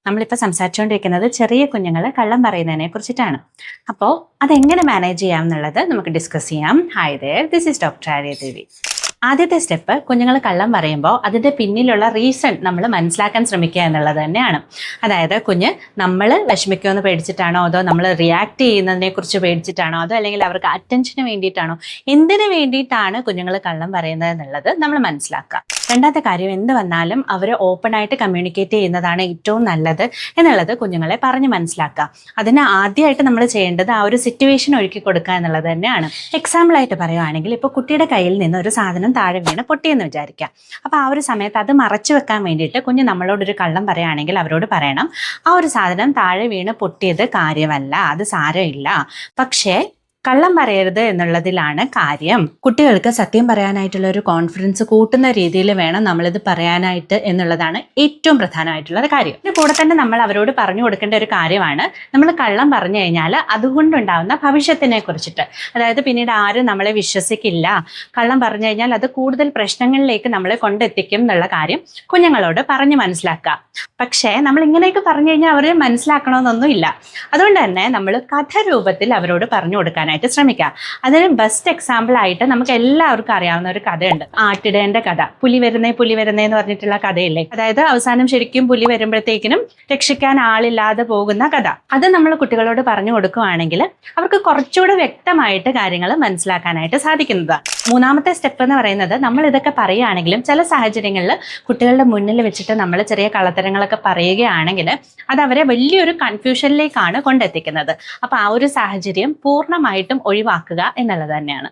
നമ്മളിപ്പോൾ സംസാരിച്ചുകൊണ്ടിരിക്കുന്നത് ചെറിയ കുഞ്ഞുങ്ങൾ കള്ളം പറയുന്നതിനെ കുറിച്ചിട്ടാണ്. അപ്പോൾ അതെങ്ങനെ മാനേജ് ചെയ്യാം എന്നുള്ളത് നമുക്ക് ഡിസ്കസ് ചെയ്യാം. Hi there, this is doctor Aryadevi. ആദ്യത്തെ സ്റ്റെപ്പ്, കുഞ്ഞുങ്ങൾ കള്ളം പറയുമ്പോൾ അതിൻ്റെ പിന്നിലുള്ള റീസൺ നമ്മൾ മനസ്സിലാക്കാൻ ശ്രമിക്കുക എന്നുള്ളത് തന്നെയാണ്. അതായത് കുഞ്ഞ് നമ്മൾ വിഷമിക്കുമെന്ന് പേടിച്ചിട്ടാണോ, അതോ നമ്മൾ റിയാക്ട് ചെയ്യുന്നതിനെ കുറിച്ച് പേടിച്ചിട്ടാണോ, അതോ അല്ലെങ്കിൽ അവർക്ക് അറ്റൻഷന് വേണ്ടിയിട്ടാണോ, എന്തിനു വേണ്ടിയിട്ടാണ് കുഞ്ഞുങ്ങൾ കള്ളം പറയുന്നത് എന്നുള്ളത് നമ്മൾ മനസ്സിലാക്കുക. രണ്ടാമത്തെ കാര്യം, എന്ത് വന്നാലും അവർ ഓപ്പണായിട്ട് കമ്മ്യൂണിക്കേറ്റ് ചെയ്യുന്നതാണ് ഏറ്റവും നല്ലത് എന്നുള്ളത് കുഞ്ഞുങ്ങളെ പറഞ്ഞ് മനസ്സിലാക്കുക. അതിന് ആദ്യമായിട്ട് നമ്മൾ ചെയ്യേണ്ടത് ആ ഒരു സിറ്റുവേഷൻ ഒരുക്കി കൊടുക്കുക എന്നുള്ളത് തന്നെയാണ്. എക്സാമ്പിളായിട്ട് പറയുകയാണെങ്കിൽ, ഇപ്പോൾ കുട്ടിയുടെ കയ്യിൽ നിന്ന് ഒരു സാധനം താഴെ വീണ് പൊട്ടിയെന്ന് വിചാരിക്കുക. അപ്പോൾ ആ ഒരു സമയത്ത് അത് മറച്ചു വെക്കാൻ വേണ്ടിയിട്ട് കുഞ്ഞ് നമ്മളോടൊരു കള്ളം പറയുകയാണെങ്കിൽ അവരോട് പറയണം, ആ ഒരു സാധനം താഴെ വീണ് പൊട്ടിയത് കാര്യമല്ല, അത് സാരമില്ല, പക്ഷേ കള്ളം പറയരുത് എന്നുള്ളതിലാണ് കാര്യം. കുട്ടികൾക്ക് സത്യം പറയാനായിട്ടുള്ള ഒരു കോൺഫിഡൻസ് കൂട്ടുന്ന രീതിയിൽ വേണം നമ്മളിത് പറയാനായിട്ട് എന്നുള്ളതാണ് ഏറ്റവും പ്രധാനമായിട്ടുള്ള ഒരു കാര്യം. ഇതിന് കൂടെ തന്നെ നമ്മൾ അവരോട് പറഞ്ഞു കൊടുക്കേണ്ട ഒരു കാര്യമാണ്, നമ്മൾ കള്ളം പറഞ്ഞു കഴിഞ്ഞാൽ അതുകൊണ്ടുണ്ടാകുന്ന ഭവിഷ്യത്തിനെ കുറിച്ചിട്ട്. അതായത് പിന്നീട് ആരും നമ്മളെ വിശ്വസിക്കില്ല, കള്ളം പറഞ്ഞു കഴിഞ്ഞാൽ അത് കൂടുതൽ പ്രശ്നങ്ങളിലേക്ക് നമ്മളെ കൊണ്ടെത്തിക്കും എന്നുള്ള കാര്യം കുഞ്ഞുങ്ങളോട് പറഞ്ഞു മനസ്സിലാക്കുക. പക്ഷേ നമ്മൾ ഇങ്ങനെയൊക്കെ പറഞ്ഞു കഴിഞ്ഞാൽ അവർ മനസ്സിലാക്കണമെന്നൊന്നുമില്ല. അതുകൊണ്ട് തന്നെ നമ്മൾ കഥ രൂപത്തിൽ അവരോട് പറഞ്ഞു കൊടുക്കാനായിട്ട് ശ്രമിക്കുക. അതിന് ബെസ്റ്റ് എക്സാമ്പിൾ ആയിട്ട് നമുക്ക് എല്ലാവർക്കും അറിയാവുന്ന ഒരു കഥയുണ്ട്, ആട്ടിടേന്റെ കഥ. പുലി വരുന്നേ എന്ന് പറഞ്ഞിട്ടുള്ള കഥയില്ലേ? അതായത് അവസാനം ശരിക്കും പുലി വരുമ്പോഴത്തേക്കിനും രക്ഷിക്കാൻ ആളില്ലാതെ പോകുന്ന കഥ. അത് നമ്മൾ കുട്ടികളോട് പറഞ്ഞു കൊടുക്കുകയാണെങ്കിൽ അവർക്ക് കുറച്ചുകൂടെ വ്യക്തമായിട്ട് കാര്യങ്ങൾ മനസ്സിലാക്കാനായിട്ട് സാധിക്കുന്നതാണ്. മൂന്നാമത്തെ സ്റ്റെപ്പ് എന്ന് പറയുന്നത്, നമ്മൾ ഇതൊക്കെ പറയുകയാണെങ്കിലും ചില സാഹചര്യങ്ങളിൽ കുട്ടികളുടെ മുന്നിൽ വെച്ചിട്ട് നമ്മൾ ചെറിയ കള്ളത്തരങ്ങളൊക്കെ പറയുകയാണെങ്കിൽ അത് അവരെ വലിയൊരു കൺഫ്യൂഷനിലേക്കാണ് കൊണ്ടെത്തിക്കുന്നത്. അപ്പോൾ ആ ഒരു സാഹചര്യം പൂർണ്ണമായിട്ടും ഒഴിവാക്കുക എന്നുള്ളത് തന്നെയാണ്.